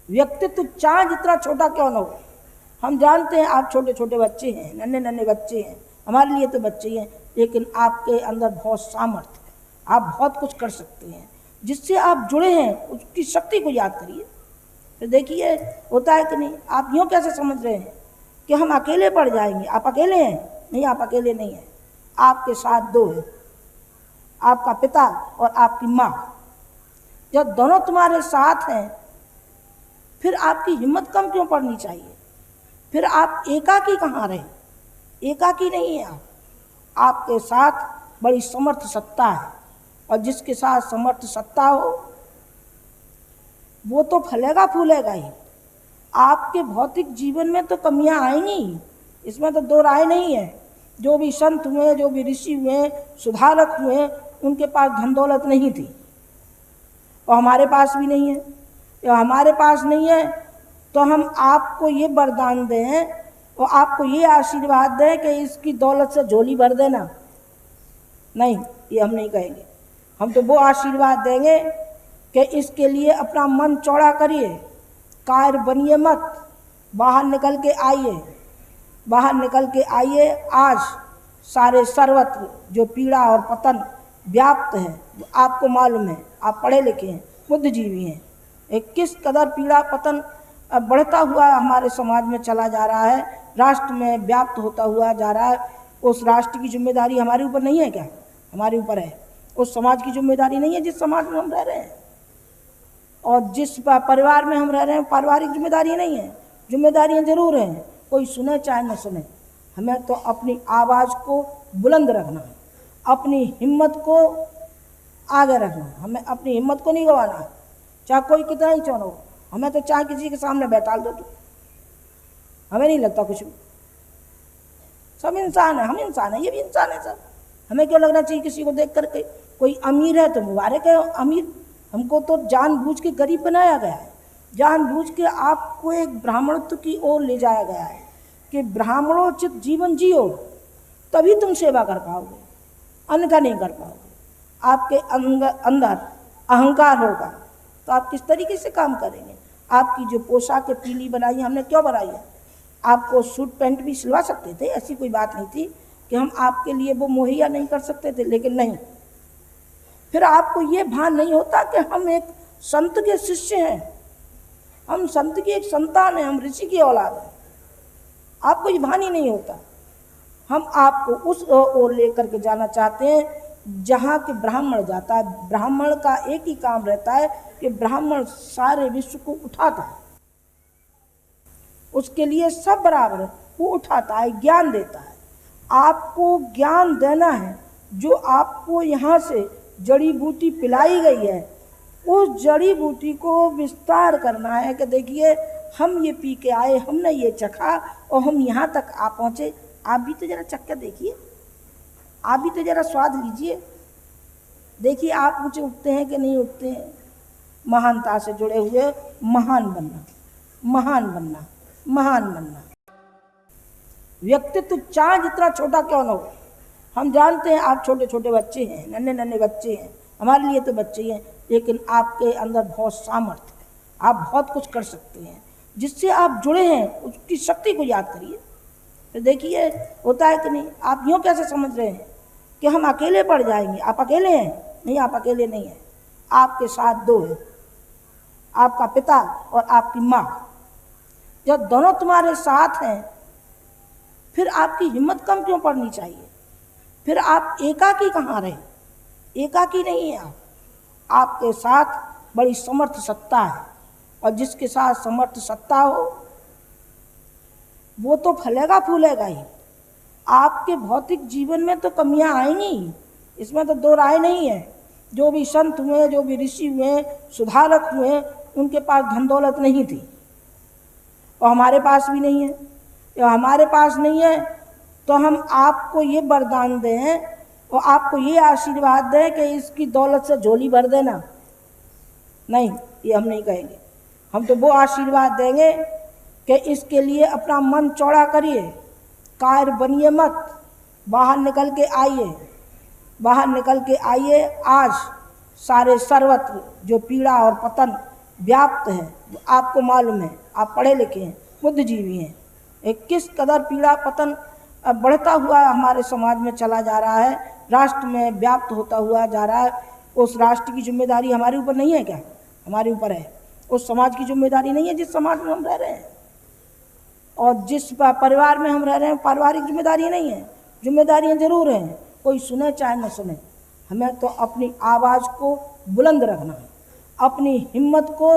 व्यक्तित्व चाहे जितना छोटा क्यों न हो। हम जानते हैं आप छोटे छोटे बच्चे हैं, नन्हे नन्हे बच्चे हैं, हमारे लिए तो बच्चे ही हैं, लेकिन आपके अंदर बहुत सामर्थ्य है, आप बहुत कुछ कर सकते हैं। जिससे आप जुड़े हैं उसकी शक्ति को याद करिए, तो देखिए होता है कि नहीं। आप यूँ कैसे समझ रहे हैं कि हम अकेले पड़ जाएंगे? आप अकेले हैं? नहीं, आप अकेले नहीं हैं, आपके साथ दो हैं, आपका पिता और आपकी माँ। जब दोनों तुम्हारे साथ हैं फिर आपकी हिम्मत कम क्यों पड़नी चाहिए? फिर आप एकाकी कहाँ रहे? एकाकी नहीं है आप, आपके साथ बड़ी समर्थ सत्ता है, और जिसके साथ समर्थ सत्ता हो वो तो फलेगा फूलेगा ही। आपके भौतिक जीवन में तो कमियां आएंगी, इसमें तो दो राय नहीं है। जो भी संत हुए, जो भी ऋषि हुए, सुधारक हुए, उनके पास धन दौलत नहीं थी, और हमारे पास भी नहीं है। या हमारे पास नहीं है तो हम आपको ये वरदान दें और आपको ये आशीर्वाद दें कि इसकी दौलत से झोली भर देना, नहीं, ये हम नहीं कहेंगे। हम तो वो आशीर्वाद देंगे कि इसके लिए अपना मन चौड़ा करिए, कायर बनिए मत, बाहर निकल के आइए, बाहर निकल के आइए। आज सारे सर्वत्र जो पीड़ा और पतन व्याप्त है आपको मालूम है, आप पढ़े लिखे हैं, बुद्धिजीवी हैं, किस कदर पीड़ा पतन बढ़ता हुआ हमारे समाज में चला जा रहा है, राष्ट्र में व्याप्त होता हुआ जा रहा है। उस राष्ट्र की जिम्मेदारी हमारे ऊपर नहीं है क्या? हमारे ऊपर है। उस समाज की जिम्मेदारी नहीं है जिस समाज में हम रह रहे हैं, और जिस परिवार में हम रह रहे हैं पारिवारिक जिम्मेदारी नहीं है। जिम्मेदारियाँ जरूर हैं, कोई सुने चाहे न सुने, हमें तो अपनी आवाज़ को बुलंद रखना है, अपनी हिम्मत को आगे रखना है, हमें अपनी हिम्मत को नहीं गंवाना है, चाहे कोई कितना ही क्यों न हो। हमें तो चाहे किसी के सामने बैठा दो तो हमें नहीं लगता कुछ भी। सब इंसान है, हम इंसान हैं, ये भी इंसान है सर। हमें क्यों लगना चाहिए किसी को देख करके? कोई अमीर है तो मुबारक है अमीर, हमको तो जानबूझ के गरीब बनाया गया है, जानबूझ के आपको एक ब्राह्मणत्व की ओर ले जाया गया है कि ब्राह्मणोचित जीवन जियो, तभी तुम सेवा कर पाओगे, अन्यथा नहीं कर पाओगे। आपके अंदर अहंकार होगा तो आप किस तरीके से काम करेंगे? आपकी जो पोशाक पीली बनाई हमने क्यों बनाई है? आपको सूट पैंट भी सिलवा सकते थे, ऐसी कोई बात नहीं थी कि हम आपके लिए वो मुहैया नहीं कर सकते थे, लेकिन नहीं। फिर आपको ये भान नहीं होता कि हम एक संत के शिष्य हैं, हम संत की एक संतान हैं, हम ऋषि की औलाद हैं। आपको ये भान ही नहीं होता। हम आपको उस ओर लेकर के जाना चाहते हैं जहाँ के ब्राह्मण जाता है। ब्राह्मण का एक ही काम रहता है कि ब्राह्मण सारे विश्व को उठाता है, उसके लिए सब बराबर है, वो उठाता है, ज्ञान देता है। आपको ज्ञान देना है, जो आपको यहाँ से जड़ी बूटी पिलाई गई है, उस जड़ी बूटी को विस्तार करना है कि देखिए हम ये पी के आए, हमने ये चखा और हम यहाँ तक आ पहुँचे, आप भी तो जरा चख कर देखिए, आप भी तो जरा स्वाद लीजिए, देखिए आप ऊँचे उठते हैं कि नहीं उठते हैं। महानता से जुड़े हुए महान बनना, महान बनना, महान बनना। व्यक्तित्व चाहे जितना छोटा क्यों न हो। हम जानते हैं आप छोटे छोटे बच्चे हैं, नन्हे नन्हे बच्चे हैं, हमारे लिए तो बच्चे ही हैं, लेकिन आपके अंदर बहुत सामर्थ्य है, आप बहुत कुछ कर सकते हैं। जिससे आप जुड़े हैं उसकी शक्ति को याद करिए, तो देखिए होता है कि नहीं। आप यूँ कैसे समझ रहे हैं कि हम अकेले पड़ जाएंगे? आप अकेले हैं? नहीं, आप अकेले नहीं हैं, आपके साथ दो हैं, आपका पिता और आपकी माँ। जब दोनों तुम्हारे साथ हैं फिर आपकी हिम्मत कम क्यों पड़नी चाहिए? फिर आप एकाकी कहाँ रहे? एकाकी नहीं है आप, आपके साथ बड़ी समर्थ सत्ता है, और जिसके साथ समर्थ सत्ता हो वो तो फलेगा फूलेगा ही। आपके भौतिक जीवन में तो कमियां आएंगी, इसमें तो दो राय नहीं है। जो भी संत हुए, जो भी ऋषि हुए, सुधारक हुए, उनके पास धन दौलत नहीं थी, और हमारे पास भी नहीं है। या हमारे पास नहीं है तो हम आपको ये वरदान दें और आपको ये आशीर्वाद दें कि इसकी दौलत से झोली भर देना, नहीं, ये हम नहीं कहेंगे। हम तो वो आशीर्वाद देंगे कि इसके लिए अपना मन चौड़ा करिए, कायर बनिए मत, बाहर निकल के आइए, बाहर निकल के आइए। आज सारे सर्वत्र जो पीड़ा और पतन व्याप्त है, आपको मालूम है, आप पढ़े लिखे हैं, बुद्धिजीवी हैं। एक किस कदर पीड़ा पतन बढ़ता हुआ हमारे समाज में चला जा रहा है, राष्ट्र में व्याप्त होता हुआ जा रहा है। उस राष्ट्र की जिम्मेदारी हमारे ऊपर नहीं है क्या? हमारे ऊपर है। उस समाज की जिम्मेदारी नहीं है जिस समाज में हम रह रहे हैं, और जिस परिवार में हम रह रहे हैं पारिवारिक जिम्मेदारी नहीं है। जिम्मेदारियां जरूर हैं, कोई सुने चाहे न सुने, हमें तो अपनी आवाज़ को बुलंद रखना है, अपनी हिम्मत को